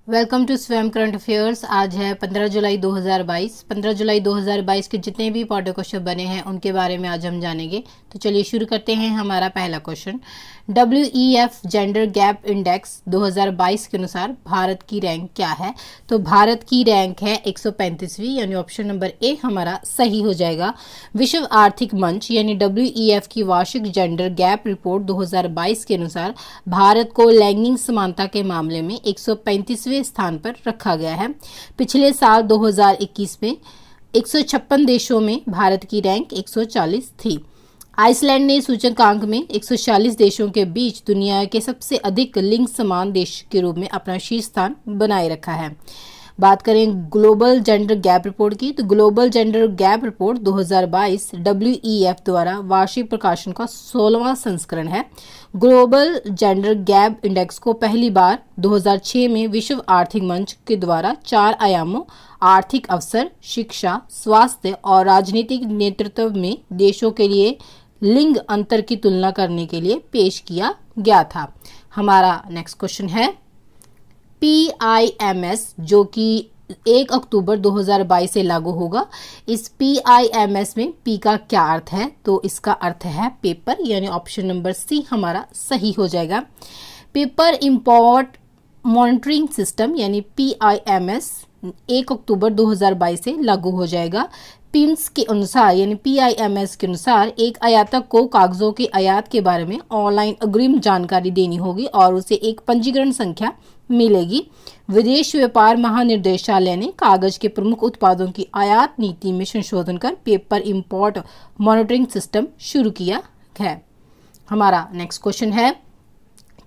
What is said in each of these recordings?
Welcome to स्वयं current affairs. आज है 15 जुलाई 2022। 15 जुलाई 2022 के जितने भी इंपॉर्टेंट क्वेश्चन बने हैं उनके बारे में आज हम जानेंगे। तो चलिए शुरू करते हैं। हमारा पहला question, WEF gender gap index 2022 के अनुसार भारत की रैंक क्या है? तो भारत की रैंक है 135वीं, यानी ऑप्शन नंबर ए हमारा सही हो जाएगा। विश्व आर्थिक मंच यानी WEF की वार्षिक जेंडर गैप रिपोर्ट 2022 के अनुसार भारत को लैंगिक समानता के मामले में 135वें स्थान पर रखा गया है। पिछले साल 2021 में 156 देशों में भारत की रैंक 140 थी। आइसलैंड ने सूचकांक में 146 देशों के बीच दुनिया के सबसे अधिक लिंग समान देश के रूप में अपना शीर्ष स्थान बनाए रखा है। बात करें ग्लोबल जेंडर गैप रिपोर्ट की, तो global gender gap report 2022 WEF द्वारा वार्षिक प्रकाशन का 16वां संस्करण है। ग्लोबल जेंडर गैप इंडेक्स को पहली बार 2006 में विश्व आर्थिक मंच के द्वारा 4 आयामों आर्थिक अवसर, शिक्षा, स्वास्थ्य और राजनीतिक नेतृत्व में देशों के लिए लिंग अंतर की तुलना करने के लिए पेश किया गया था। हमारा नेक्स्ट क्वेश्चन है PIMS, जो कि 1 अक्टूबर 2022 से लागू होगा। इस PIMS में P का क्या अर्थ है? तो इसका अर्थ है पेपर, यानी ऑप्शन नंबर सी हमारा सही हो जाएगा। पेपर इंपोर्ट मॉनिटरिंग सिस्टम यानी PIMS 1 अक्टूबर 2022 से लागू हो जाएगा। पिम्स के अनुसार यानी PIMS के अनुसार एक आयातक को कागजों के आयात के बारे में ऑनलाइन अग्रिम जानकारी देनी होगी और उसे एक पंजीकरण संख्या मिलेगी। विदेश व्यापार महानिदेशालय ने कागज के प्रमुख उत्पादों की आयात नीति में संशोधन कर पेपर इंपोर्ट मॉनिटरिंग सिस्टम शुरू किया है। हमारा नेक्स्ट क्वेश्चन है,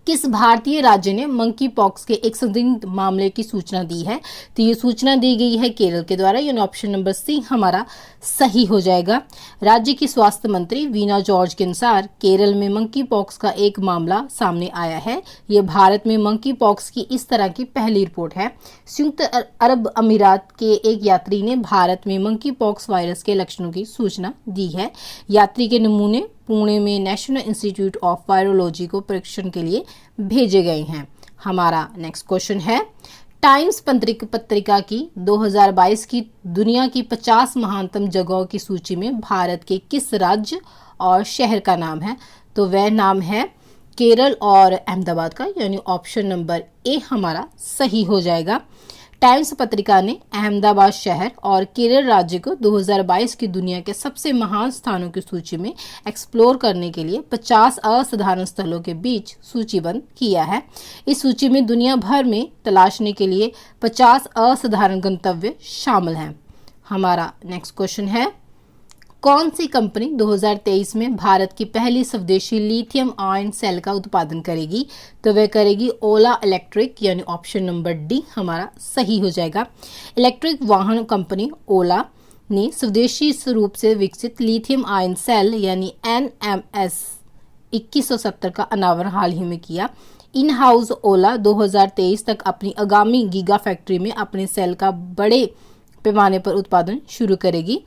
किस भारतीय राज्य ने मंकी पॉक्स के एक संदिग्ध मामले की सूचना दी है? तो ये सूचना दी गई है केरल के द्वारा, यानी ऑप्शन नंबर सी हमारा सही हो जाएगा। राज्य की स्वास्थ्य मंत्री वीना जॉर्ज के अनुसार केरल में मंकी पॉक्स का एक मामला सामने आया है। ये भारत में मंकी पॉक्स की इस तरह की पहली रिपोर्ट है। संयुक्त अरब अमीरात के एक यात्री ने भारत में मंकी पॉक्स वायरस के लक्षणों की सूचना दी है। यात्री के नमूने पुणे में नेशनल इंस्टीट्यूट ऑफ वायरोलॉजी को परीक्षण के लिए भेजे गए हैं। हमारा नेक्स्ट क्वेश्चन है, टाइम्स पत्रिका की 2022 की दुनिया की 50 महानतम जगहों की सूची में भारत के किस राज्य और शहर का नाम है? तो वह नाम है केरल और अहमदाबाद का, यानी ऑप्शन नंबर ए हमारा सही हो जाएगा। टाइम्स पत्रिका ने अहमदाबाद शहर और केरल राज्य को 2022 की दुनिया के सबसे महान स्थानों की सूची में एक्सप्लोर करने के लिए 50 असाधारण स्थलों के बीच सूचीबद्ध किया है। इस सूची में दुनिया भर में तलाशने के लिए 50 असाधारण गंतव्य शामिल हैं। हमारा नेक्स्ट क्वेश्चन है, कौन सी कंपनी 2023 में भारत की पहली स्वदेशी लिथियम आयन सेल का उत्पादन करेगी? तो वह करेगी ओला इलेक्ट्रिक, यानी ऑप्शन नंबर डी हमारा सही हो जाएगा। इलेक्ट्रिक वाहन कंपनी ओला ने स्वदेशी रूप से विकसित लिथियम आयन सेल यानी NMS 2170 का अनावरण हाल ही में किया। इन हाउस ओला 2023 तक अपनी आगामी गीगा फैक्ट्री में अपने सेल का बड़े पैमाने पर उत्पादन शुरू करेगी।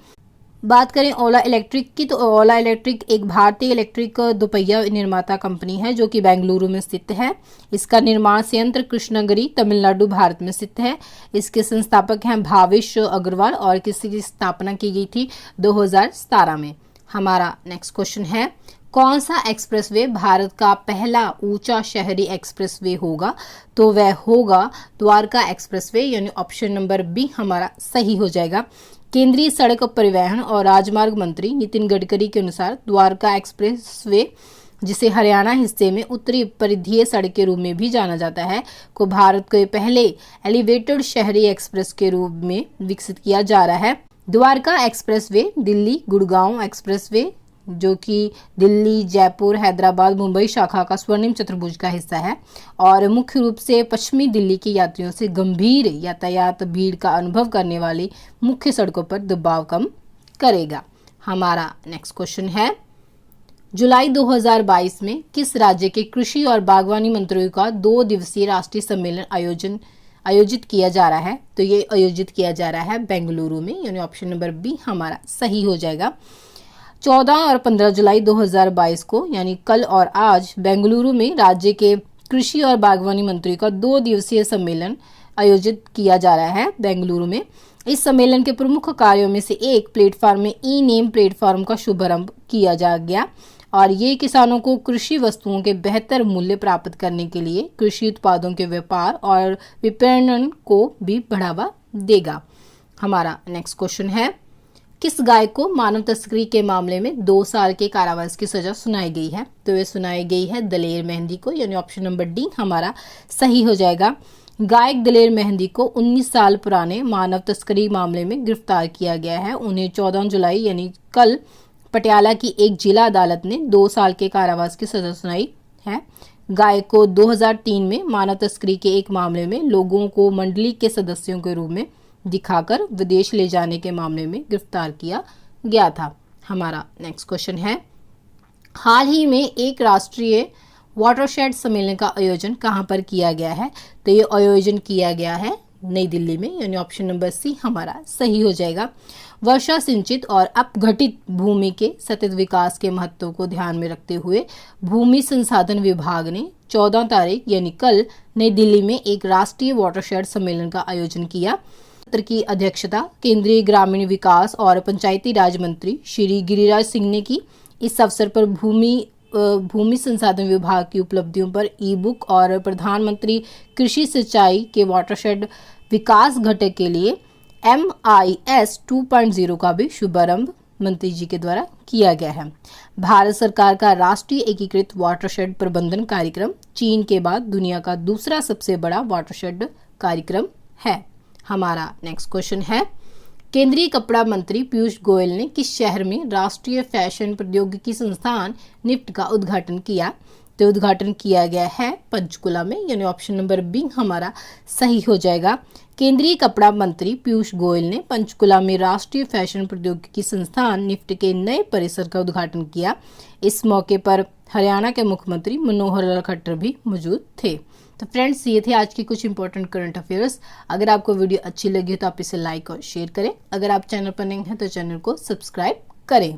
बात करें ओला इलेक्ट्रिक की, तो ओला इलेक्ट्रिक एक भारतीय इलेक्ट्रिक दोपहिया निर्माता कंपनी है जो कि बेंगलुरु में स्थित है। इसका निर्माण संयंत्र कृष्णगिरी, तमिलनाडु, भारत में स्थित है। इसके संस्थापक हैं भावेश अग्रवाल और किसकी स्थापना की गई थी 2017 में। हमारा नेक्स्ट क्वेश्चन है, कौन सा एक्सप्रेसवे भारत का पहला ऊंचा शहरी एक्सप्रेसवे होगा? तो वह होगा द्वारका एक्सप्रेसवे, यानी ऑप्शन नंबर बी हमारा सही हो जाएगा। केंद्रीय सड़क परिवहन और राजमार्ग मंत्री नितिन गडकरी के अनुसार द्वारका एक्सप्रेसवे, जिसे हरियाणा हिस्से में उत्तरी परिधीय सड़क के रूप में भी जाना जाता है, को भारत के पहले एलिवेटेड शहरी एक्सप्रेस के रूप में विकसित किया जा रहा है। द्वारका एक्सप्रेसवे दिल्ली गुड़गांव एक्सप्रेसवे, जो कि दिल्ली, जयपुर, हैदराबाद, मुंबई शाखा का स्वर्णिम चतुर्भुज का हिस्सा है और मुख्य रूप से पश्चिमी दिल्ली के यात्रियों से गंभीर यातायात भीड़ का अनुभव करने वाली मुख्य सड़कों पर दबाव कम करेगा। हमारा नेक्स्ट क्वेश्चन है, जुलाई 2022 में किस राज्य के कृषि और बागवानी मंत्रियों का 2 दिवसीय राष्ट्रीय सम्मेलन आयोजित किया जा रहा है? तो ये आयोजित किया जा रहा है बेंगलुरु में, यानी ऑप्शन नंबर बी हमारा सही हो जाएगा। 14 और 15 जुलाई 2022 को, यानी कल और आज, बेंगलुरु में राज्य के कृषि और बागवानी मंत्री का 2 दिवसीय सम्मेलन आयोजित किया जा रहा है बेंगलुरु में। इस सम्मेलन के प्रमुख कार्यों में से एक प्लेटफॉर्म में ई नेम प्लेटफॉर्म का शुभारंभ किया जा गया और ये किसानों को कृषि वस्तुओं के बेहतर मूल्य प्राप्त करने के लिए कृषि उत्पादों के व्यापार और विपणन को भी बढ़ावा देगा। हमारा नेक्स्ट क्वेश्चन है, किस गाय को मानव तस्करी के मामले में 2 साल के कारावास की सजा सुनाई गई है? तो ये सुनाई गई है दलेर मेहंदी को, यानी ऑप्शन नंबर डी हमारा सही हो जाएगा। गायक दलेर मेहंदी को 19 साल पुराने मानव तस्करी मामले में गिरफ्तार किया गया है। उन्हें 14 जुलाई यानी कल पटियाला की एक जिला अदालत ने 2 साल के कारावास की सजा सुनाई है। गायक को 2003 में मानव तस्करी के एक मामले में लोगों को मंडली के सदस्यों के रूप में दिखाकर विदेश ले जाने के मामले में गिरफ्तार किया गया था। हमारा नेक्स्ट क्वेश्चन है, हाल ही में एक राष्ट्रीय वाटरशेड सम्मेलन का आयोजन कहां पर किया गया है? तो ये आयोजन किया गया है नई दिल्ली में, यानी ऑप्शन नंबर सी हमारा सही हो जाएगा। वर्षा सिंचित और अपघटित भूमि के सतत विकास के महत्व को ध्यान में रखते हुए भूमि संसाधन विभाग ने 14 तारीख यानी कल नई दिल्ली में एक राष्ट्रीय वाटरशेड सम्मेलन का आयोजन किया। सत्र की अध्यक्षता केंद्रीय ग्रामीण विकास और पंचायती राज मंत्री श्री गिरिराज सिंह ने की। इस अवसर पर भूमि संसाधन विभाग की उपलब्धियों पर ई बुक और प्रधानमंत्री कृषि सिंचाई के वाटरशेड विकास घटक के लिए MIS 2.0 का भी शुभारंभ मंत्री जी के द्वारा किया गया है। भारत सरकार का राष्ट्रीय एकीकृत वाटरशेड प्रबंधन कार्यक्रम चीन के बाद दुनिया का दूसरा सबसे बड़ा वाटरशेड कार्यक्रम है। हमारा नेक्स्ट क्वेश्चन है, केंद्रीय कपड़ा मंत्री पीयूष गोयल ने किस शहर में राष्ट्रीय फैशन प्रौद्योगिकी संस्थान निफ्ट का उद्घाटन किया? तो उद्घाटन किया गया है पंचकुला में, यानी ऑप्शन नंबर बी हमारा सही हो जाएगा। केंद्रीय कपड़ा मंत्री पीयूष गोयल ने पंचकुला में राष्ट्रीय फैशन प्रौद्योगिकी संस्थान निफ्ट के नए परिसर का उद्घाटन किया। इस मौके पर हरियाणा के मुख्यमंत्री मनोहर लाल खट्टर भी मौजूद थे। तो फ्रेंड्स, ये थे आज की कुछ इंपॉर्टेंट करंट अफेयर्स। अगर आपको वीडियो अच्छी लगी तो आप इसे लाइक और शेयर करें। अगर आप चैनल पर नए हैं तो चैनल को सब्सक्राइब करें।